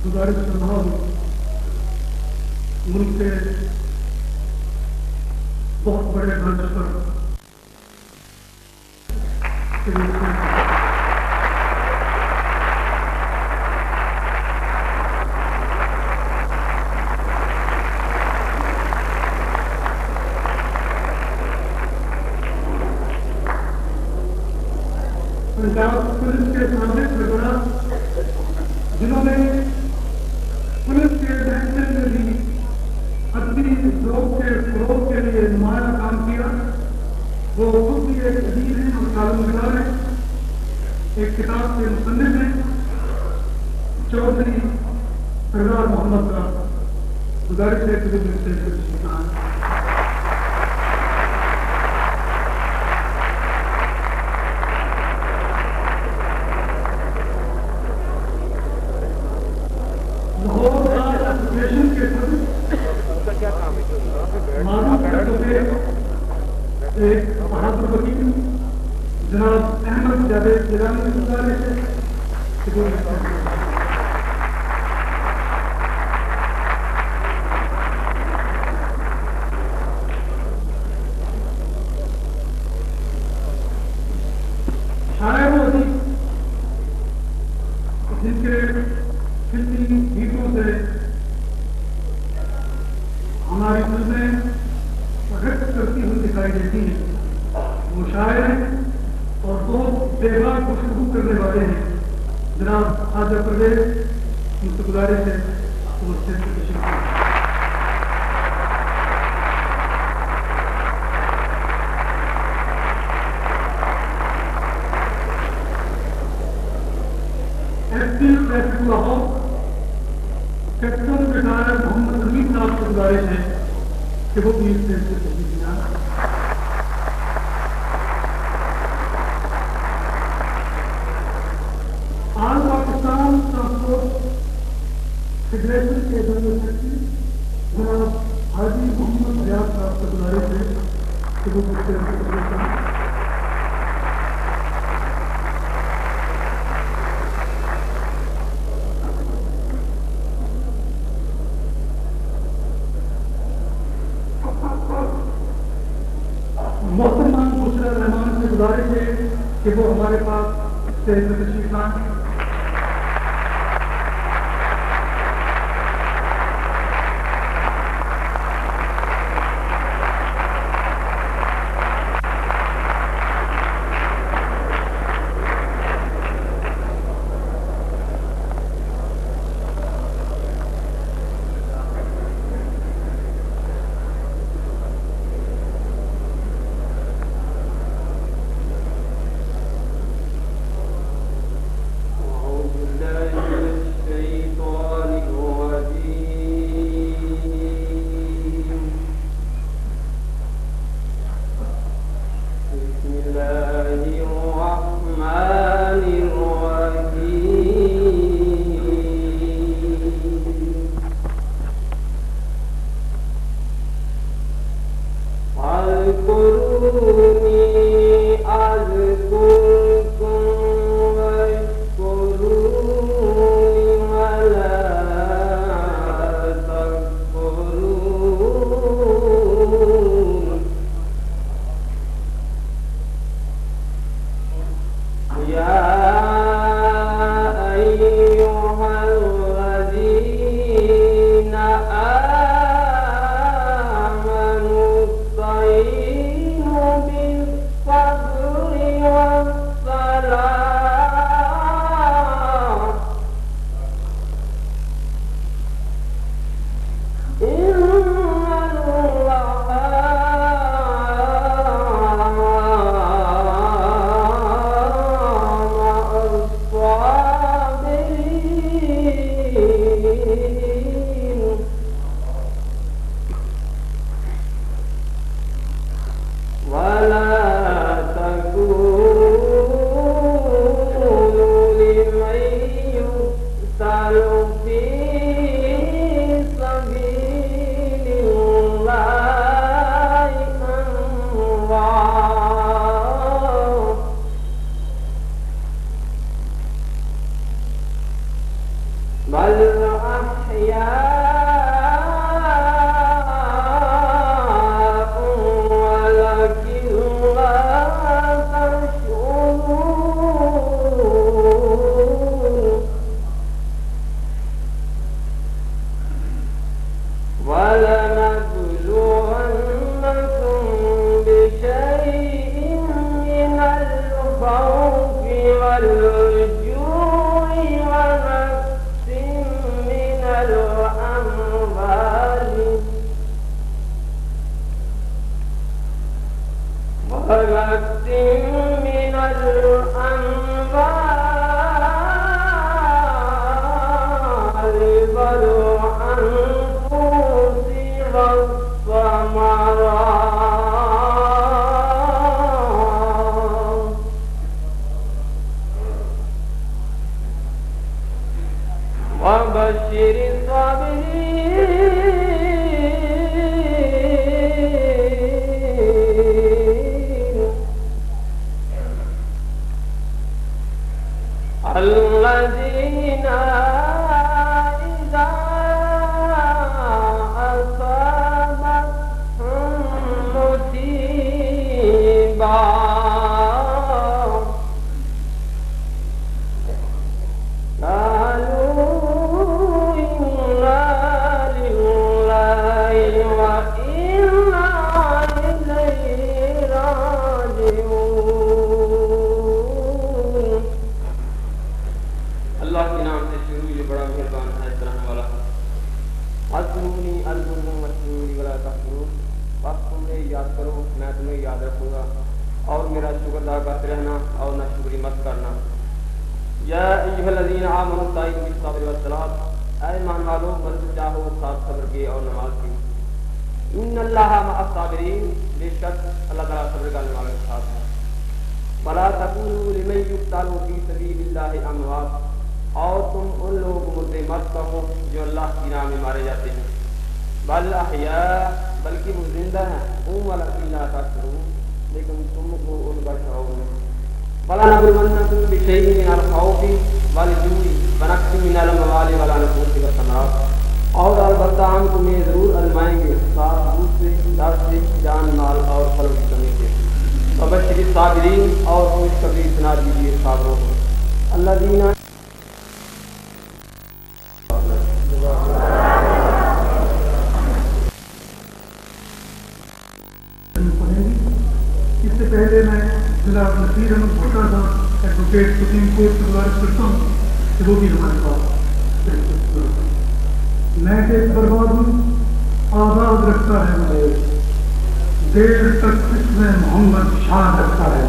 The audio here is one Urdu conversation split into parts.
گزارش کرنا ہو ملک کے بہت بڑے ڈھانچے پر پنجاب پولیس کے سامنے سربراہ جنہوں نے پولیس کے ڈائریکٹر میں بھی ادبی ذوق کے فروغ کے لیے نمایاں کام کیا، وہ خود بھی ایک ادیب ہیں اور کالم نگار ہیں، ایک کتاب کے مصنف ہیں، چودھری سردار محمد کا گزارش ہے کہ ایک بہادر وکیل جناب احمد جاوید گیلانی کی گزارش ہے شاعر و ادیب جن کے فلمی گیتوں سے ہماری فلمیں رقص کرتی ہوئی دکھائی دیتی ہیں، وہ شاعر ہیں اور بہت بےباک گفتگو کرنے والے ہیں، جناب خواجہ پرویز ان سے گزارش ہے تو اس سے تشریف S P traffic Lahore captain retire Muhammad Hameed صاحب سے گزارش ہے کہ وہ بھی اس سے تشریف لائیں۔ آل پاکستان ٹرانسپورٹ فیڈریشن کے جنرل سیکرٹری جناب حاجی محمد ریاض صاحب سے گزارش ہے کہ وہ اس سے تشریف لائیں۔ محترمہ بشرا رحمان سے گزارش ہے کہ وہ ہمارے پاس اسٹیج میں تشریف لائیں۔ بل وبشر الصابرين الذين إذا أصابتهم مصيبة یاد کرو میں تمہیں یاد رکھوں گا اور میرا شکر ادا کرتے رہنا اور نہ شکری مت کرنا. یا ایھا الذین آمنوا استعینوا بالصبر والصلاۃ، اے ایمان والو مدد چاہو ساتھ صبر کی اور نماز کی. ان اللہ مع الصابرین، بے شک اللہ تعالیٰ صبر کرنے والوں کے ساتھ ہے. ولا تقولوا لمن یقتل فی سبیل اللہ اموات، اور تم ان لوگوں کو مردے مت کہو جو اللہ کی راہ میں مارے جاتے ہیں. بل احیاء، بلکہ وہ زندہ ہیں. ولکن لا تشعرون، لیکن تم کو ان کا شعور نہیں. وَلَنَبْلُوَنَّكُم بِشَيْءٍ مِّنَ الْخَوْفِ وَالْجُوعِ وَنَقْصٍ مِّنَ الْأَمْوَالِ وَالْأَنفُسِ وَالثَّمَرَاتِ، اور البتہ ہم تمہیں ضرور آزمائیں گے ساتھ بھوک سے، درد سے، جان مال اور پھلوں کی کمی سے. وَبَشِّرِ الصَّابِرِينَ، اور خوشخبری سنا دیجیے صابروں کو. الَّذِينَ اس سے پہلے میں جناب نصیر احمد بھٹا صاحب ایڈوکیٹ سپریم کورٹ سے گزارش کرتا ہوں کہ وہ بھی ہمارے پاس. میں کہ برباد ہوں آزاد رکھتا ہے مجھے، دیر تک اس میں محمد شان رکھتا ہے.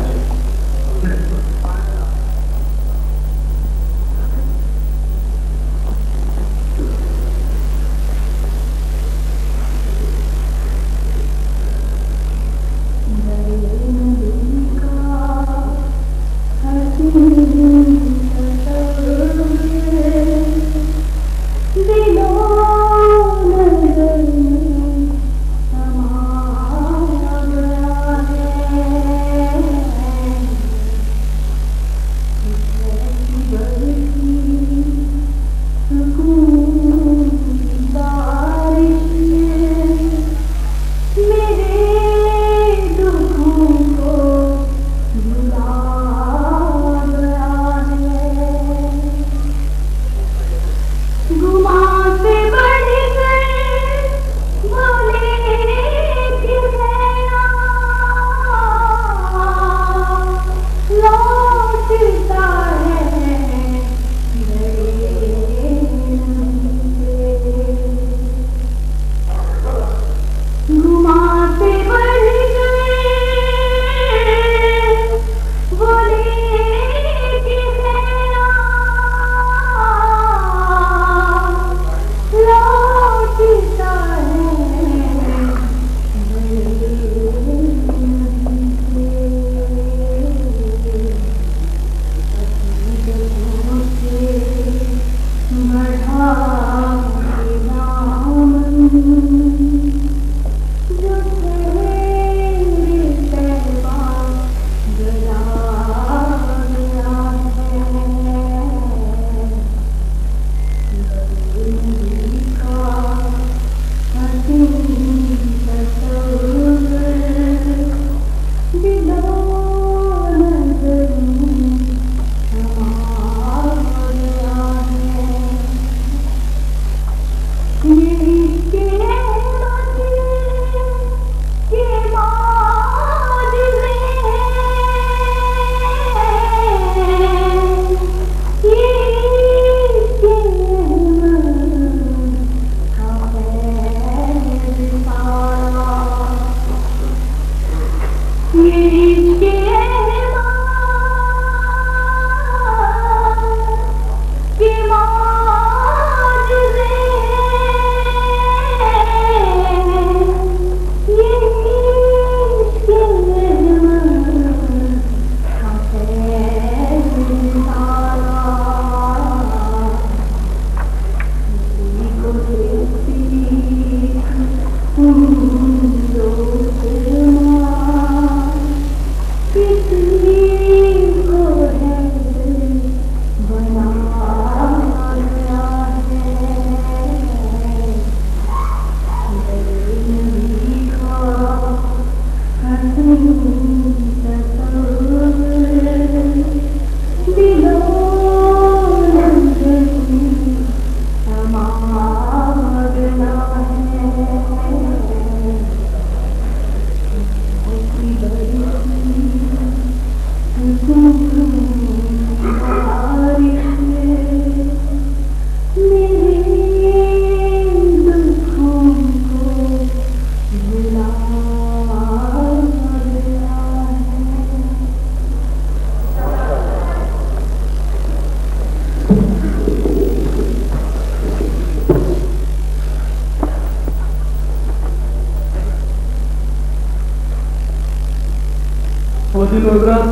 خواتین حضرات،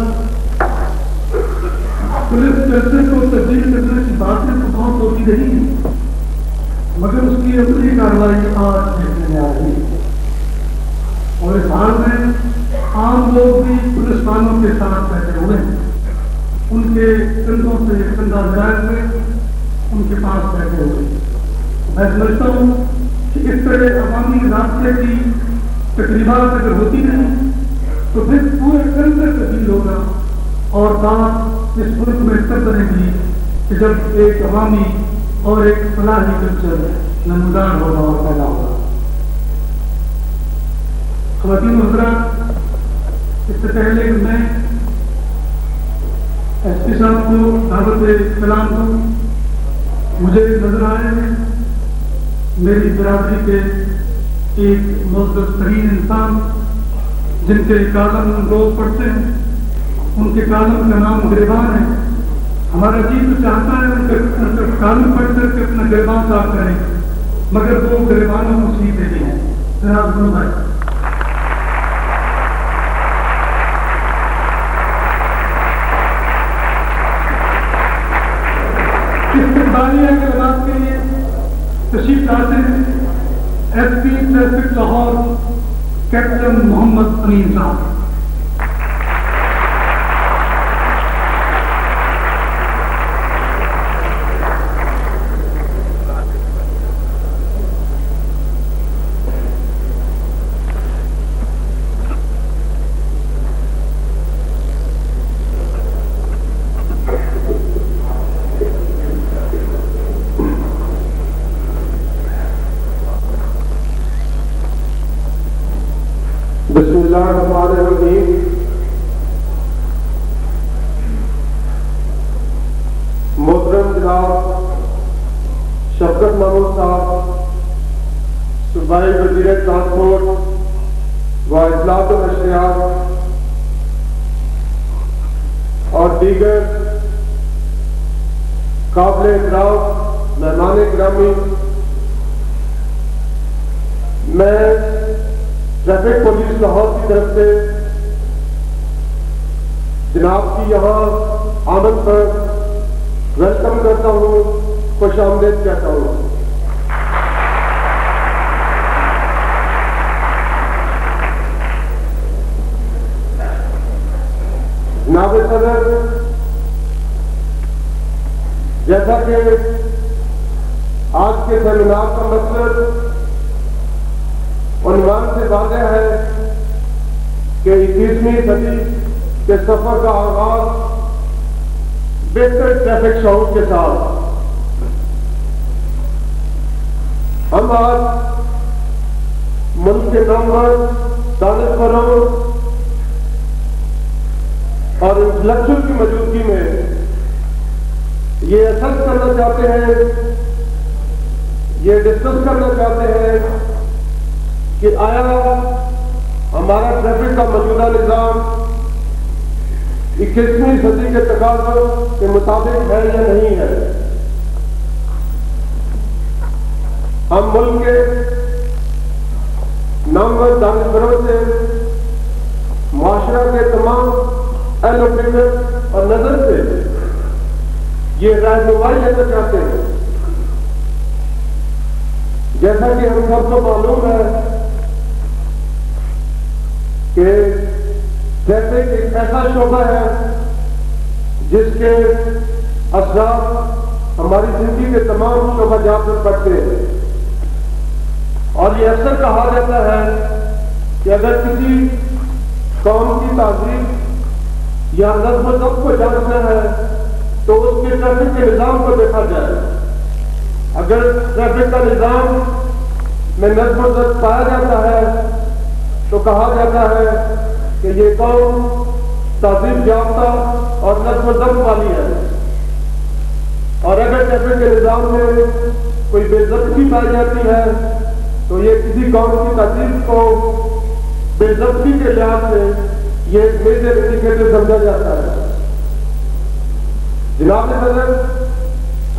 پولیس اسٹیشن کو تبدیل کرنے کی باتیں تو بہت ہوتی رہی مگر اس کی عملی کارروائی آج دیکھنے میں آ رہی ہے، اور اس حال میں عام لوگ بھی پولیس والوں کے ساتھ بیٹھے ہوئے ہیں، ان کے کندھوں سے کندھا ملائے ہوئے ان کے پاس بیٹھے ہوئے ہیں۔ میں سمجھتا ہوں کہ اس طرح عوامی رابطے کی تقریبات اگر ہوتی نہیں تو پھر پورے کلچر تبدیل ہوگا، اور بات اس ملک میں تب بنے گی کہ جب ایک عوامی اور ایک فلاحی کلچر نمودار ہوگا اور پیدا ہوگا۔ خواتین و حضرات، اس سے پہلے میں ایس پی صاحب کو دعوت کلام دوں، مجھے نظر آئے ہیں میری برادری کے ایک معزز ترین انسان جن کے کالم روز پڑھتے ہیں، ان کے کالم کا نام گریبان ہے۔ ہمارا جی تو چاہتا ہے ان کا کالم پڑھ کر کے اپنا گریبان صاف کریں، مگر وہ گریبانوں کو سیدھے نہیں ہیں۔ جناب گرو بھائی، استقبالیہ کلمات کے لیے تشریف لاتے ہیں S P traffic Lahore captain Muhammad Amin صاحب۔ بسم اللہ الرحمن الرحیم۔ محترم جناب شفقت محمود صاحب، صوبائی وزیر ٹرانسپورٹ و اطلاعات و نشریات اور دیگر قابل احترام مہمان گرامی، میں ٹریفک پولیس لاہور کی طرف سے جناب کی یہاں آمد پر ویلکم کرتا ہوں، خوش آمدید کہتا ہوں۔ جناب صدر، جیسا کہ آج کے سیمینار کا مقصد عنوان سے واضح ہے کہ 21ویں صدی کے سفر کا آغاز بہتر ٹریفک شعور کے ساتھ۔ ہم آج ملک کے نامور دانشوروں اور انٹلیکچوئل کی موجودگی میں یہ اسس کرنا چاہتے ہیں، یہ ڈسکس کرنا چاہتے ہیں کہ آیا ہمارا ٹریفک کا موجودہ نظام 21ویں صدی کے تقاضوں کے مطابق ہے یا نہیں ہے۔ ہم ملک کے نامور دانشوروں سے معاشرہ کے تمام اہل و فکر اور نظر سے یہ رہنمائی لینا چاہتے ہیں۔ جیسا کہ ہم سب کو معلوم ہے کہ ٹریفک ایک ایسا شعبہ ہے جس کے اثرات ہماری زندگی کے تمام شعبہ جات پر پڑتے ہیں، اور یہ اکثر کہا جاتا ہے کہ اگر کسی قوم کی تہذیب یا نظم و ضبط کو جاننا ہے تو اس کے ٹریفک کے نظام کو دیکھا جائے۔ اگر ٹریفک کا نظام میں نظم و ضبط پایا جاتا ہے تو کہا جاتا ہے کہ یہ قوم تہذیب یافتہ اور نظم و ضبط والی ہے، اور اگر ٹریفک کے نظام میں کوئی بے ضبطی پائی جاتی ہے تو یہ کسی قوم کی تہذیب کو بے ضبطی کے لحاظ سے یہ ایک میجر انڈیکیٹر سمجھا جاتا ہے۔ جناب صدر،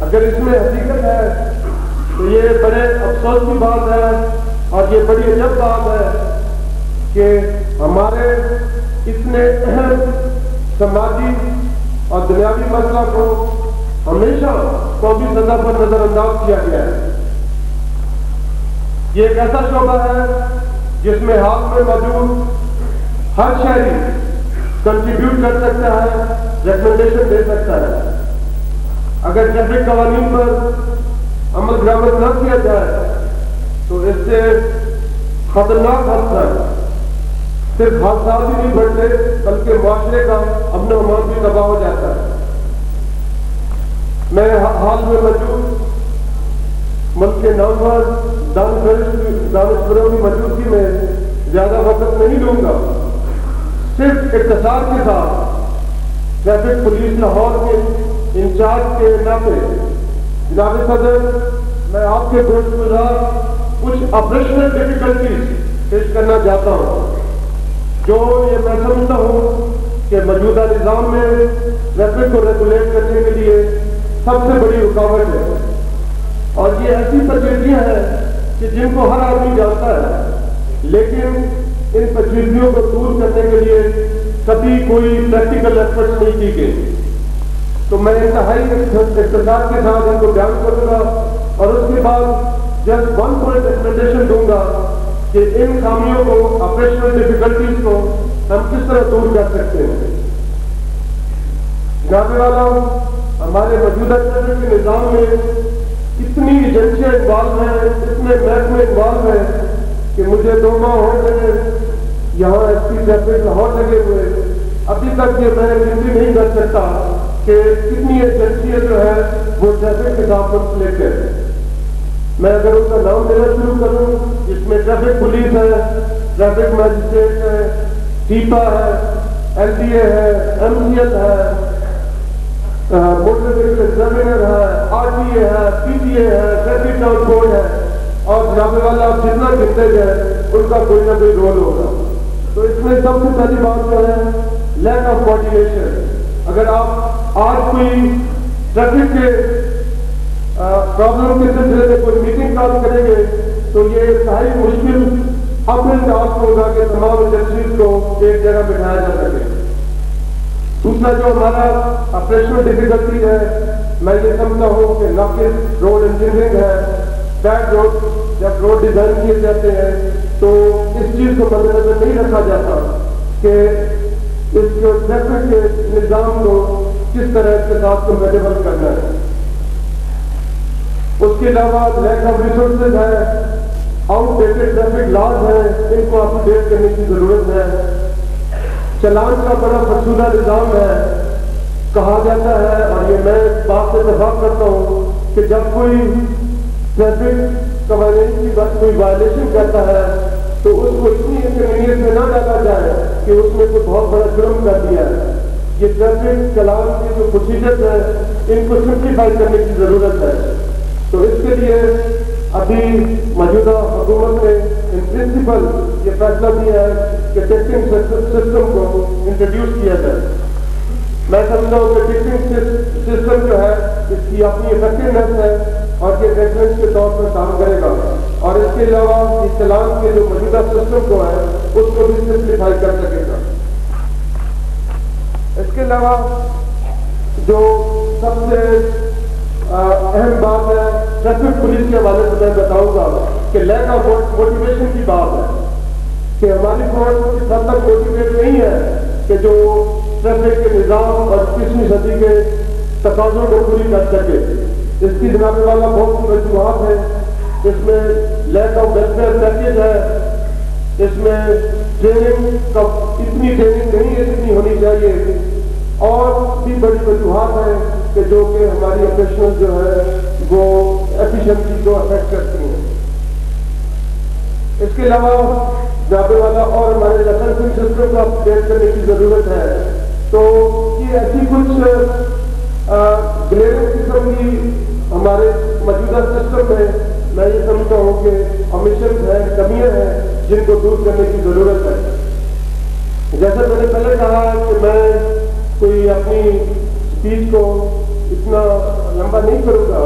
اگر اس میں حقیقت ہے تو یہ بڑے افسوس کی بات ہے اور یہ بڑی عجب بات ہے کہ ہمارے اتنے اہم سماجی اور دنیاوی مسئلہ کو ہمیشہ قومی سطح پر نظر انداز کیا گیا ہے۔ یہ ایک ایسا شعبہ ہے جس میں ہاتھ میں موجود ہر شہری کنٹریبیوٹ کر سکتا ہے، ریکمنڈیشن دے سکتا ہے۔ اگر ٹریفک قوانین پر عمل درآمد نہ کیا جائے تو اس سے خطرناک حادثہ صرف حادثات ہی نہیں بڑھتے بلکہ معاشرے کا امن و امان بھی تباہ ہو جاتا ہے۔ میں حال میں موجود ملک کے نامور دانشوروں کی موجودگی میں زیادہ وقت نہیں لوں گا، صرف اختصار کے ساتھ ٹریفک پولیس لاہور کے انچارج کے ناطے جناب صدر میں آپ کے گوشت گزار کچھ آپریشنل ڈیفیکلٹیز پیش کرنا چاہتا ہوں جو یہ میں سمجھتا ہوں کہ موجودہ نظام میں ٹریفک کو ریگولیٹ کرنے کے لیے سب سے بڑی رکاوٹ ہے، اور یہ ایسی پیچیدگیاں ہیں کہ جن کو ہر آدمی جانتا ہے، لیکن ان پیچیدگیوں کو دور کرنے کے لیے کبھی کوئی پریکٹیکل ایفرٹ نہیں کی گئی۔ تو میں انتہائی اختصار کے ساتھ ان کو بیان کروں گا اور اس کے بعد جسٹ 1 پوائنٹ ریکمنڈیشن دوں گا کہ ان خامیوں کو، آپریشنل ڈیفیکلٹیز کو ہم کس طرح دور کر سکتے ہیں۔ جناب والا، ہمارے موجودہ ٹریفک کے نظام میں اتنی ایجنسیاں انوالو ہیں، اتنے محکمے انوالو ہیں کہ مجھے 2 ماہ ہو گئے یہاں ایس پی ٹریفک لاہور لگے ہوئے، ابھی تک یہ میں گنتی نہیں کر سکتا کہ کتنی ایجنسیاں جو ہے وہ ٹریفک کے ساتھ منسلک ہے۔ میں اگر ان کا نام لینا شروع کروں، جس میں ٹریفک پولیس ہے، ٹریفک میجسٹریٹ ہے، ٹیپا ہے، ایل ڈی اے ہے، ایم سی ایل ہے، موٹر ویہکل ایگزامینر ہے، آر ٹی اے ہے، پی ٹی اے ہے، ٹریفک ٹرانسپورٹ ہے، اور جناب والا آپ جتنا گنتے ہیں ان کا کوئی نہ کوئی رول ہوگا۔ تو اس میں سب سے پہلی بات جو ہے لیک آف کوآرڈینیشن۔ اگر آپ آج کوئی ٹریفک کے پرابلم کے سلسلے میں کوئی میٹنگ کال کریں گے تو یہ انتہائی مشکل اپنے ٹاسک ہوگا کہ تمام ایجنسیز کو ایک جگہ بٹھایا جا سکے۔ دوسرا جو ہمارا آپریشنل ڈیفیکلٹی ہے، میں یہ سمجھتا ہوں کہ ناقص روڈ انجینئرنگ ہے۔ بیڈ روڈ جب روڈ ڈیزائن کیے جاتے ہیں تو اس چیز کو مد نظر نہیں رکھا جاتا کہ اس جو ٹریفک کے نظام کو کس طرح اقتصاد کو مینیبل کرنا ہے۔ اس کے علاوہ لیک آف ریسورسز ہے، آؤٹ ڈیٹڈ ٹریفک لاز ہیں، ان کو اپ ڈیٹ کرنے کی ضرورت ہے۔ چلان کا بڑا فرسودہ نظام ہے، کہا جاتا ہے اور یہ میں بات سے اتفاق کرتا ہوں کہ جب کوئی ٹریفک قوانین کی کوئی وائلیشن کرتا ہے تو اس کو اتنی انکنوینئنس میں نہ ڈالا جائے کہ اس میں کوئی بہت بڑا جرم کر دیا ہے۔ یہ ٹریفک چلان کے جو پروسیجرز ہیں ان کو سمپلیفائی کرنے کی ضرورت ہے۔ تو اس کے لیے ابھی موجودہ حکومت نے ان پرنسپل یہ فیصلہ دیا ہے کہ ٹیکسنگ سسٹم کو انٹروڈیوس کیا جائے۔ میں سمجھتا ہوں کہ ٹیکسنگ سسٹم جو ہے اس کی اپنی افیکٹونیس ہے اور یہ ریفرنس کے طور پر کام کرے گا، اور اس کے علاوہ اس چلان کے جو موجودہ سسٹم کو ہے اس کو بھی سمپلیفائی کر سکے گا۔ اس کے علاوہ جو سب سے اہم بات ہے ٹریفک پولیس کے حوالے سے میں بتاؤں گا کہ لیک آف موٹیویشن کی بات ہے کہ ہماری فورس اس حد تک موٹیویٹ نہیں ہے کہ جو ٹریفک کے نظام اور 21ویں صدی کے تقاضوں کو پوری کر سکے۔ اس کی جناب والا بہت سی وجوہات ہیں، اس میں لیک آف ویلفیئر پیکیج ہے، اس میں ٹریننگ کا اتنی ٹریننگ نہیں اتنی ہونی چاہیے، اور بھی بڑی وجوہات ہیں کہ جو کہ ہماری آپریشن جو ہے وہ ایفیشنسی کو افیکٹ کرتی ہیں۔ اس کے علاوہ جناب والا اور ہمارے لائسنسنگ سسٹم کو اپڈیٹ کرنے کی ضرورت ہے۔ تو یہ ایسی کچھ گلیئرنگ قسم کی ہمارے موجودہ سسٹم میں میں یہ سمجھتا ہوں کہ اومیشنز ہیں، کمیاں ہیں جن کو دور کرنے کی ضرورت ہے۔ جیسا میں نے پہلے کہا کہ میں کوئی اپنی اسپیچ کو اتنا لمبا نہیں کروں گا،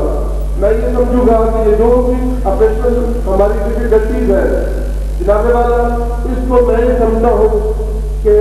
میں یہ سمجھوں گا کہ یہ جو بھی آپریشنل ہماری ڈیفیکلٹیز ہے جناب والا، اس کو میں یہ سمجھتا ہوں کہ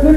6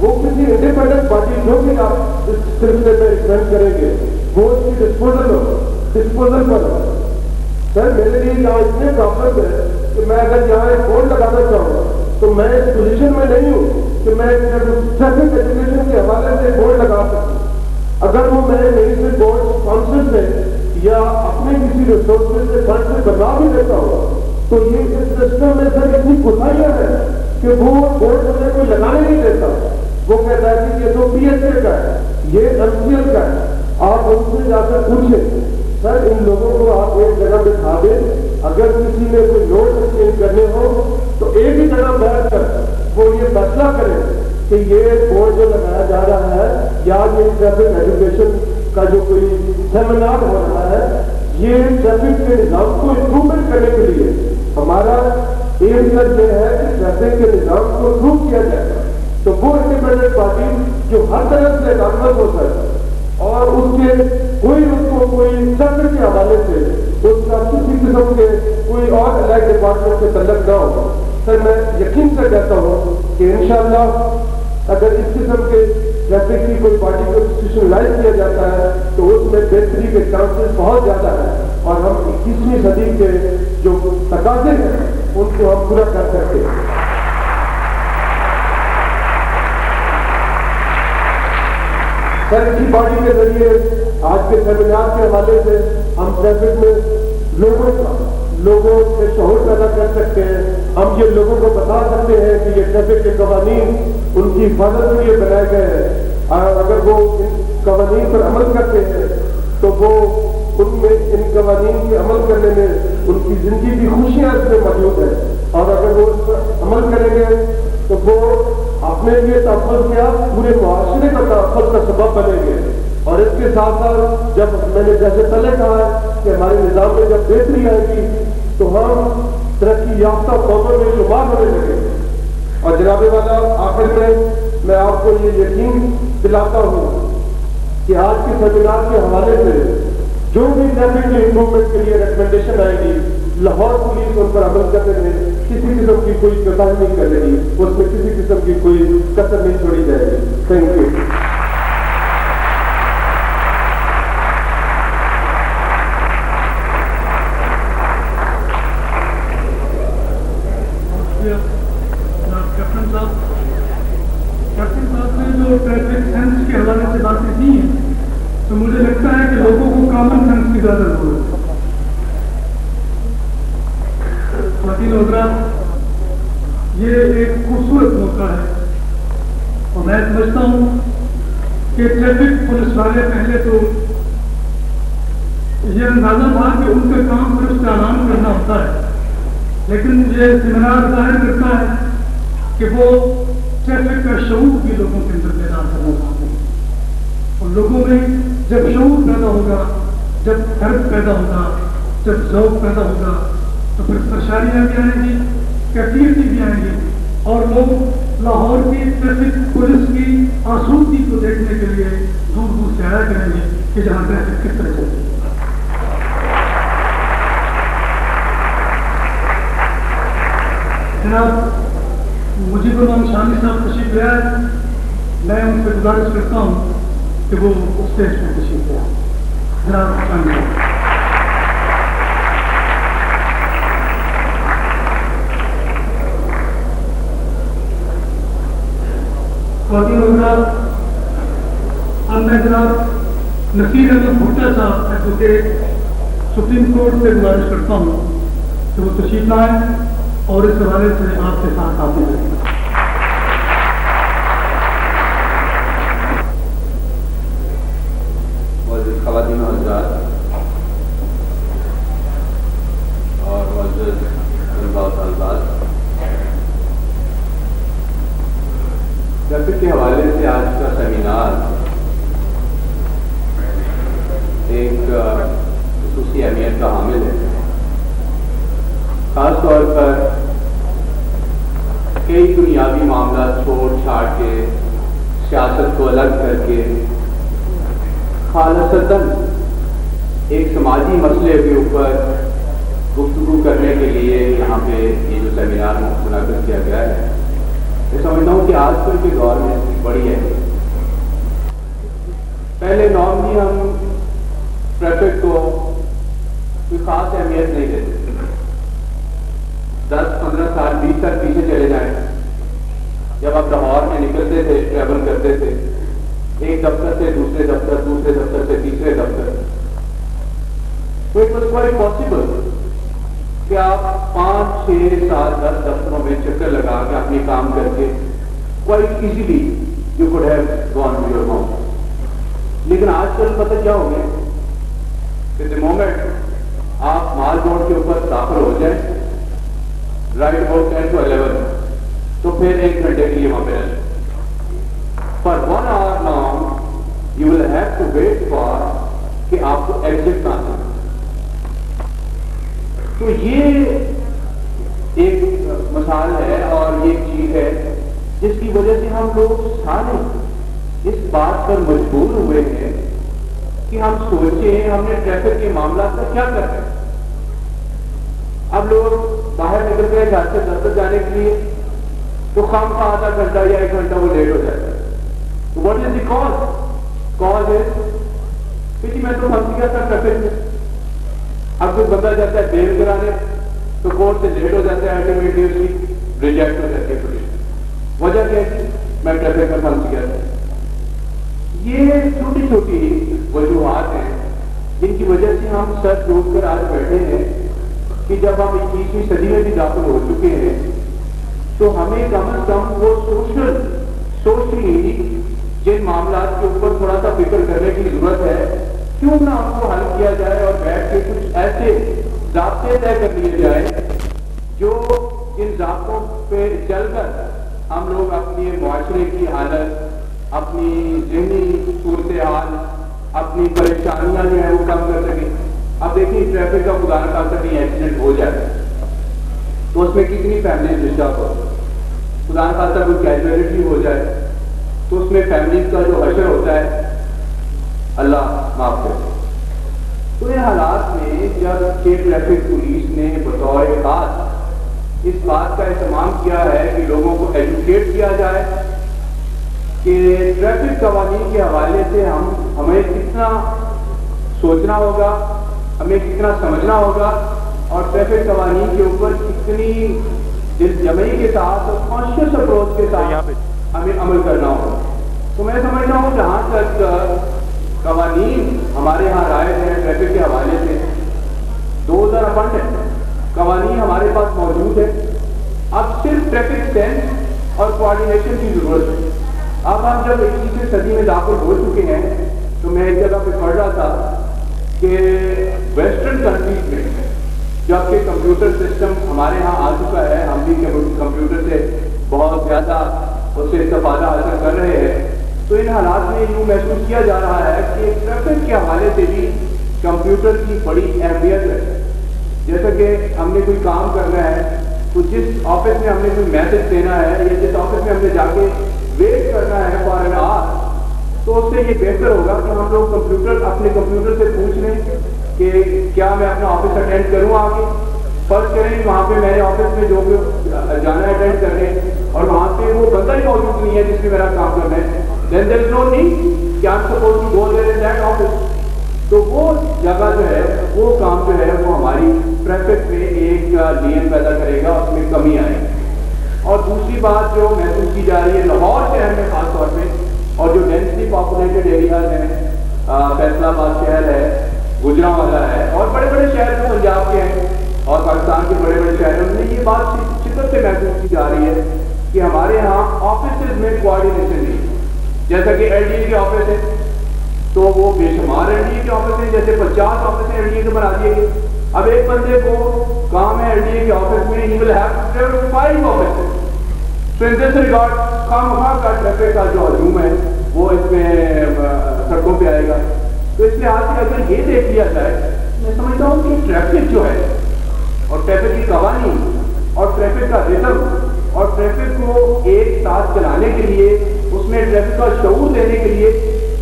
وہ کسی انڈیپینڈنٹ پارٹی جو بھی آپ اس سلسلے میں ریکمینڈ کریں گے وہ اس کی ڈسپوزل پر ہو. سر میرے لیے یہاں اتنے پرابلم ہے کہ میں اگر یہاں ایک بورڈ لگانا چاہوں تو میں اس پوزیشن میں نہیں ہوں کہ میں ٹریفک ایجوکیشن کے حوالے سے بورڈ لگا سکوں. اگر وہ میں میونسپل بورڈ اسپانسر سے یا اپنے کسی ریسورسز سے فنڈ سے بنا بھی دیتا ہوں تو یہ اس سسٹم میں سر اتنی کوتاہیاں ہیں کہ وہ بورڈ مجھے کوئی لگانے نہیں دیتا. وہ کہتا ہے کہ یہ تو پی ایس اے کا ہے, یہ ایم سی ایل کا ہے. آپ ان سے جا کر پوچھیں سر ان لوگوں کو آپ ایک جگہ بٹھا دیں, اگر کسی میں کوئی نوٹ ایکسچینج کرنے ہو تو ایک ہی جگہ بیٹھ کر وہ یہ فیصلہ کریں کہ یہ بورڈ جو لگایا جا رہا ہے یا یہ ٹریفک ایجوکیشن کا جو کوئی سیمینار ہو رہا ہے یہ ٹریفک کے نظام کو امپروومنٹ کرنے کے لیے ہمارا ایم سر یہ ہے کہ ٹریفک کے نظام کو امپروو کیا جائے. تو وہ انڈیپینڈنٹ پارٹی جو ہر طرف سے کارمز ہوتا ہے اور اس کے کوئی اس کو کوئی ٹریفک کے حوالے سے اس کا کسی قسم کے کوئی اور الگ ڈپارٹمنٹ سے تعلق نہ ہو. سر میں یقین سے کہتا ہوں کہ انشاءاللہ اگر اس قسم کے ٹریفک کی کوئی پارٹی کو انسٹیٹیوشنلائز کیا جاتا ہے تو اس میں بہتری کے چانسز بہت زیادہ ہیں اور ہم 21ویں صدی کے جو تقاضے ہیں ان کو ہم پورا کر سکتے ہیں. سر اسی پارٹی کے ذریعے آج کے سیمینار کے حوالے سے ہم ٹریفک میں لوگوں سے شعور پیدا کر سکتے ہیں. ہم یہ لوگوں کو بتا سکتے ہیں کہ یہ ٹریفک کے قوانین ان کی حفاظت کے لیے بنائے گئے ہیں اور اگر وہ ان قوانین پر عمل کرتے ہیں تو وہ ان میں ان قوانین کے عمل کرنے میں ان کی زندگی کی خوشیاں اس میں موجود ہیں اور اگر وہ اس پر عمل کریں گے تو وہ اپنے لیے تحفظ کیا پورے معاشرے کا تحفظ کا سبب بنیں گے. اور اس کے ساتھ ساتھ جب میں نے جیسے پہلے کہا ہے کہ ہمارے نظام میں جب بہتری آئے گی تو ہم ترقی یافتہ قوموں میں شمار ہونے لگیں گے. اور جناب والا آخر میں آپ کو یہ یقین دلاتا ہوں کہ آج کے سیمینار کے حوالے سے جو بھی ٹریفک کے امپروومنٹ کے لیے ریکمنڈیشن آئے گی لاہور پولیس ان پر عمل کرنے میں کسی قسم کی کوئی کوتاہی نہیں کرے گی, اس میں کسی قسم کی کوئی کسر نہیں چھوڑی جائے گی. Thank you. کیپٹن صاحب نے جو ٹریفک سینس کے حوالے سے باتیں کی ہیں تو مجھے لگتا ہے کہ لوگوں کو کامن سینس کی زیادہ ضرورت ہے. خواتین حضرات یہ ایک خوبصورت موقع ہے اور میں سمجھتا ہوں کہ ٹریفک پولیس والے پہلے تو یہ اندازہ تھا کہ ان کا کام صرف چالان کرنا ہوتا ہے, لیکن یہ سیمینار ظاہر کرتا ہے کہ وہ ٹریفک کا شعور بھی لوگوں کے اندر پیدا کرنا چاہتے ہیں. اور لوگوں میں جب شعور پیدا ہوگا, جب فرق پیدا ہوگا, جب ذوق پیدا ہوگا تو پھر پریشانیاں بھی آئیں گی, کیفیتی بھی آئیں گی اور لوگ لاہور کی ٹریفک پولیس کی آسودگی کو دیکھنے کے لیے دور دور سے آیا کریں گے کہ جہاں ٹریفک کس طرح چلتی ہے. جناب مجیب الرحمان شامی صاحب تشریف لے آئے, میں ان سے گزارش کرتا ہوں کہ وہ اسٹیج پہ تشریف لے آئے. جناب شامی صاحب. خواتین حضرات اب میں جناب نصیر احمد بھٹا صاحب ایڈوکیٹ سپریم کورٹ سے گزارش کرتا ہوں کہ وہ تشریف لائیں اور اس حوالے سے آپ کے ساتھ آتے ہیں. خواتین حضرات اور معزز طلباء و طالبات, ٹریفک کے حوالے سے آج کا سیمینار ایک خصوصی اہمیت کا حامل ہے. خاص طور پر کئی دنیاوی معاملات چھوڑ چھاڑ کے سیاست کو الگ کر کے خالصتاً ایک سماجی مسئلے کے اوپر گفتگو کرنے کے لیے یہاں پہ یہ جو سیمینار منعقد کیا گیا ہے. میں سمجھتا ہوں کہ آج کل کے دور میں اس کی بڑی ہے. پہلے نارملی ہم ٹریفک کو کوئی خاص اہمیت نہیں دیتے. 10-15 سال 20 سال پیچھے چلے جائیں, جب آپ لاہور میں نکلتے تھے, ٹریول کرتے تھے ایک دفتر سے دوسرے دفتر, دوسرے دفتر سے تیسرے دفتر, تو اٹ واز کوائٹ پاسبل کہ آپ 5, 6, 7, 10 دفتروں میں چکر لگا کے اپنے کام کر کے quite easily you could have gone to your home. لیکن آج کل پتہ کیا ہو گیا کہ دی مومنٹ آپ مال روڈ کے اوپر داخل ہو جائیں رائٹ اباؤٹ 10 to 11, تو پھر 1 گھنٹے کے لیے وہاں پہ رہیں. For 1 hour long you will have to wait for کہ آپ کو ایگزٹ کہاں سے. تو یہ ایک مثال ہے اور یہ ایک چیز ہے جس کی وجہ سے ہم لوگ سارے اس بات پر مجبور ہوئے ہیں کہ ہم سوچیں ہم نے ٹریفک کے معاملات کا کیا کرنا ہے. اب لوگ باہر نکل گئے گھر سے دفتر جانے کے لیے, تو خام کا آدھا گھنٹہ یا 1 گھنٹہ وہ لیٹ ہو جاتا ہے. واٹ از دی کاز ہے کہ میں تو پھنس گیا تھا ٹریفک میں. اب کوئی بندہ جاتا ہے بیل کرانے تو کورٹ سے لیٹ ہو جاتا ہے, الٹیمیٹلی اس کی ریجیکٹ ہو جاتی ہے پولیس. وجہ کیا ہے؟ میں ٹریفک میں پھنس گیا تھا. یہ چھوٹی چھوٹی وجوہات ہیں جن کی وجہ سے ہم سر ڈوب کر آج بیٹھے ہیں کہ جب ہم 21ویں صدی میں بھی داخل ہو چکے ہیں تو ہمیں کم از کم وہ سوشلی جن معاملات کے اوپر تھوڑا سا فکر کرنے کی ضرورت ہے, کیوں نہ ان کو حل کیا جائے اور بیٹھ کے کچھ ایسے ضابطے طے کر لیے جائیں جو ان ضابطوں پہ چل کر ہم لوگ اپنے معاشرے کی حالت, اپنی ذہنی صورتحال, اپنی پریشانیاں جو ہیں وہ کم کر سکیں. اب دیکھیں ٹریفک کا خدا نہ خاصہ کہیں ایکسیڈنٹ ہو جائے تو اس میں کتنی فیملیز ڈسٹرب ہو, خدا نہ خاصہ کوئی کیجویلٹی ہو جائے تو اس میں فیملیز کا جو حشر ہوتا ہے اللہ معاف کرے. تو یہ حالات میں جب کہ ٹریفک پولیس نے بطور خاص اس بات کا اہتمام کیا ہے کہ لوگوں کو ایجوکیٹ کیا جائے کہ ٹریفک قوانین کے حوالے سے ہمیں کتنا سوچنا ہوگا, ہمیں کتنا سمجھنا ہوگا, اور ٹریفک قوانین کے اوپر کتنی دل جمعی کے ساتھ اور کانشیس اپروچ کے ساتھ ہمیں عمل کرنا ہوگا. تو میں سمجھتا ہوں جہاں تک قوانین ہمارے یہاں رائج ہیں ٹریفک کے حوالے سے, 2000 ہے قوانین ہمارے پاس موجود ہے. اب صرف ٹریفک سینس اور کوآرڈینیشن کی ضرورت ہے. اب ہم جب 21ویں صدی میں داخل ہو چکے ہیں تو میں ایک جگہ پہ پڑھ رہا تھا کہ ویسٹرن کنٹریز میں جب کہ کمپیوٹر سسٹم ہمارے ہاں آ چکا ہے, ہم بھی کمپیوٹر سے بہت زیادہ اس سے استفادہ حاصل کر رہے ہیں, تو ان حالات میں یوں محسوس کیا جا رہا ہے کہ ٹریفک کے حوالے سے بھی کمپیوٹر کی بڑی اہمیت ہے. جیسا کہ ہم نے کوئی کام کرنا ہے تو جس آفس میں ہم نے کوئی میسج دینا ہے یا جس آفس میں ہم نے جا کے ویٹ کرنا ہے فار این آور, تو اس سے یہ بہتر ہوگا کہ ہم لوگ اپنے کمپیوٹر سے پوچھ لیں کہ کیا میں اپنا آفس اٹینڈ کروں آگے. فرض کریں وہاں پہ میرے آفس میں جو جانا ہے اٹینڈ کرنے اور وہاں پہ وہ بندہ ہی موجود نہیں ہے جس میں میرا کام کرنا ہے, then there is no need کہ I'm supposed to go there in that office. تو وہ جگہ جو ہے وہ کام جو ہے وہ ہماری ٹریفک میں ایک لین پیدا کرے گا, اس میں کمی آئے گی. اور دوسری بات جو محسوس کی جا رہی ہے لاہور شہر میں خاص طور پہ, اور جو ڈینسلی پاپولیٹڈ ایریاز ہیں, فیصلہ آباد شہر ہے, گجرانوالہ ہے, اور بڑے بڑے شہر جو پنجاب کے ہیں اور پاکستان کے بڑے بڑے شہروں میں یہ بات شدت سے محسوس کی جا رہی ہے کہ ہمارے یہاں آفیسز میں کوآرڈینیشن نہیں. جیسا کہ ایل ڈی اے کے آفس ہے تو وہ بے شمار ایل ڈی اے کے آفس ہیں, جیسے 50 آفس ایل ڈی اے کے بنا دیے گئے. اب ایک بندے کو کام ہے ایل ڈی اے کے آفس میں, he will have to travel 5 offices. So in this regard خواہ کا ٹریفک کا جو ہجوم ہے وہ اس میں سڑکوں پہ آئے گا. تو اس لحاظ سے اگر یہ دیکھ لیا جائے, میں سمجھتا ہوں کہ ٹریفک جو ہے اور ٹریفک کی قوانین اور ٹریفک کا رزم اور ٹریفک کو ایک ساتھ چلانے کے لیے, اس میں ٹریفک کا شعور دینے کے لیے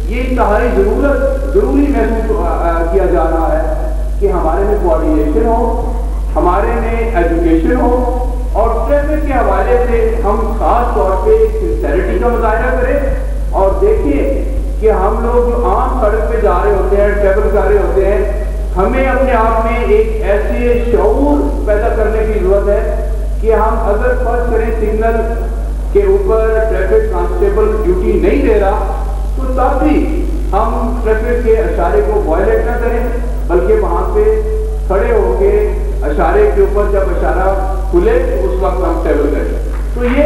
یہ انتہائی ضروری محسوس کیا جا رہا ہے کہ ہمارے میں کوآرڈینیشن ہو, ہمارے میں ایجوکیشن ہو, اور ٹریفک کے حوالے سے ہم خاص طور پہ سنسیریٹی کا مظاہرہ کریں اور دیکھیں کہ ہم لوگ جو عام سڑک پہ جا رہے ہوتے ہیں، ٹریول کر رہے ہوتے ہیں، ہمیں اپنے آپ میں ایک ایسے شعور پیدا کرنے کی ضرورت ہے کہ ہم اگر فرض کریں سگنل کے اوپر ٹریفک کانسٹیبل ڈیوٹی نہیں دے رہا تو تب بھی ہم ٹریفک کے اشارے کو وائلیٹ نہ کریں، بلکہ وہاں پہ کھڑے ہو کے اشارے کے اوپر جب اشارہ کھلے تو اس وقت ہم ٹریول کریں۔ تو یہ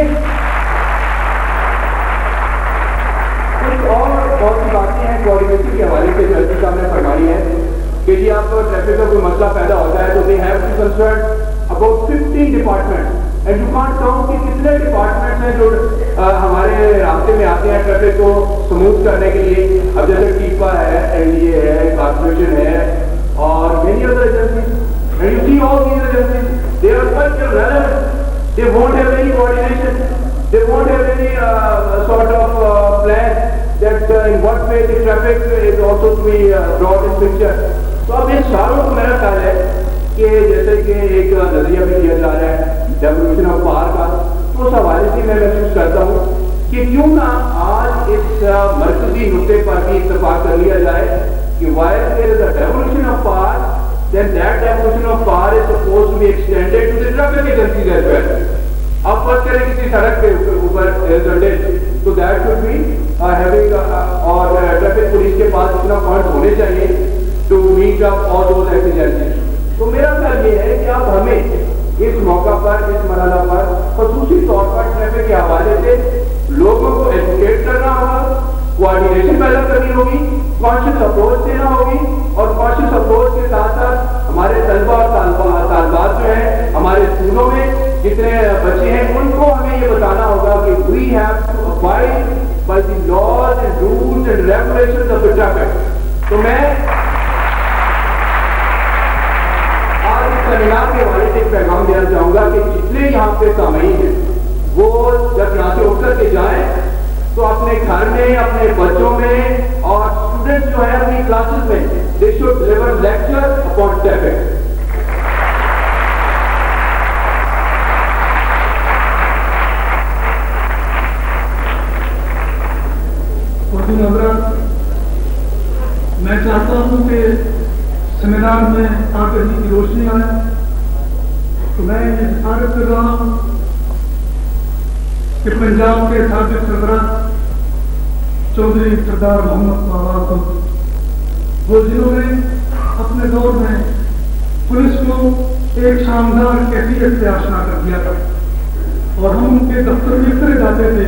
کچھ اور بہت سی باتیں ہیں کوآرڈینیشن کے حوالے سے جو ایس صاحب نے فرمائی ہے کہ جی آپ کو ٹریفک کا کوئی مسئلہ پیدا ہوتا ہے تو they have to concern about 15 department and you can't count کہ کتنے ڈپارٹمنٹس ہیں جو ہمارے راستے میں آتے ہیں ٹریفک کو سموتھ کرنے کے لیے۔ اب جیسے ٹیپا ہے، NDA ہے، کارپوریشن ہے اور many other agencies, and you see all these agencies, they are quite irrelevant. They won't have any coordination. They won't have any sort of plan that in what way the traffic is also to be brought in picture. تو اب ان ساروں کو میرا خیال ہے کہ جیسے کہ ایک نظریہ بھی دیا جا رہا ہے ڈیولوشن آف پاور کا، تو اس حوالے سے میں محسوس کرتا ہوں کہ کیوں نہ آج اس مرکزی نقطے پر بھی اتفاق کر لیا جائے کہ while there is a devolution of power, then that devolution of power is supposed to be extended to the traffic agencies as well. اب فرض کریں کسی سڑک کے اوپر تو that should be having اور ٹریفک پولیس کے پاس اتنا فنڈ ہونے چاہیے to meet up all those exigencies. تو میرا خیال یہ ہے کہ اب ہمیں اس موقع پر، اس مرحلہ پر خصوصی طور پر ٹریفک کے حوالے سے لوگوں کو ایجوکیٹ کرنا ہوگا، کوآرڈینیشن پیدا کرنی ہوگی، کانشیس اپروچ دینا ہوگی، اور کانشیس اپروچ کے ساتھ ساتھ ہمارے طلبہ اور طالبات جو ہیں ہمارے اسکولوں میں جتنے بچے ہیں ان کو ہمیں یہ بتانا ہوگا کہ we have to abide by the laws and rules and regulations of the traffic. تو میں آج اس سیمینار کے حوالے سے ایک پیغام دینا چاہوں گا کہ جتنے یہاں پہ سامعین ہیں وہ جب یہاں سے اٹھ کر کے جائیں تو اپنے گھر میں، اپنے بچوں میں اور اسٹوڈنٹ جو ہے اپنی کلاسز میں they should deliver lecture upon traffic. میں چاہتا ہوں کہ سیمینار میں آگے کی روشنی آئے، تو میں یہ گزارش کر رہا ہوں کہ پنجاب کے سابق سربراہ چودھری سردار محمد فواد وہ جنہوں نے اپنے دور میں پولیس کو ایک شاندار کیفیت سے آشنا کر دیا تھا، اور ہم ان کے دفتر میں اس طرح جاتے تھے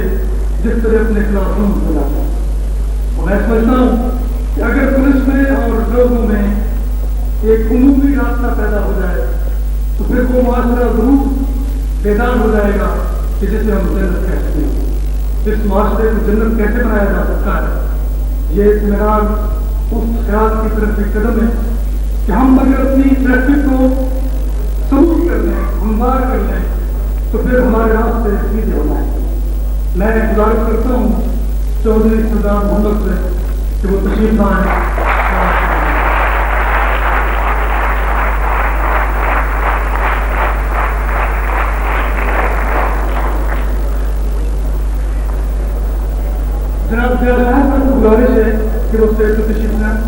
جس طرح اپنے کلاس روم میں جاتے۔ میں سمجھتا ہوں کہ اگر پولیس میں اور لوگوں میں ایک عمومی راستہ پیدا ہو جائے تو پھر وہ معاشرہ ضرور بیدار ہو جائے گا کہ جسے ہم جنت کہتے ہیں۔ اس معاشرے کو جنت کیسے بنایا جا سکتا ہے، یہ سیمینار اس خیال کی طرف ایک قدم ہے کہ ہم اگر اپنی ٹریفک کو سموتھ کر لیں، ہموار کر لیں، تو پھر ہمارے راستے سیدھے ہونا ہے۔ میں گزارش کرتا ہوں چودھری سردار محمد سے کہ وہ تشریف لائیں۔ جناب زیادہ کو گزارش ہے کہ وہ اسٹیج پہ تشریف لائیں۔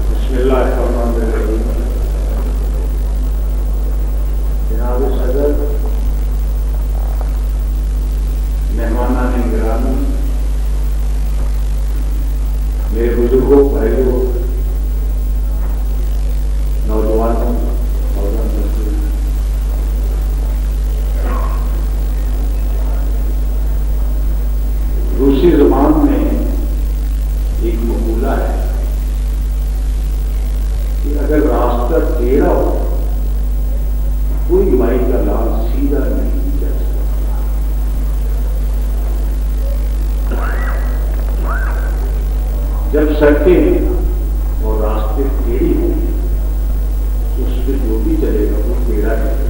بسم اللہ الرحمن الرحیم۔ جناب صدر، مہمانان گرامی، میرے بزرگوں، بھائیوں، نوجوانوں، روسی زبان میں ایک مقولہ ہے کہ اگر راستہ ٹیڑھا ہو کوئی مائی کا لال سیدھا نہیں جا سکتا۔ جب سڑکیں اور راستے ٹیڑھی ہوں تو اس پہ جو بھی چلے گا وہ ٹیڑھا چلے گا۔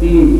3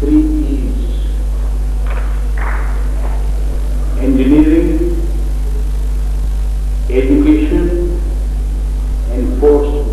3 E's, engineering, education, enforcement।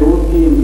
2-3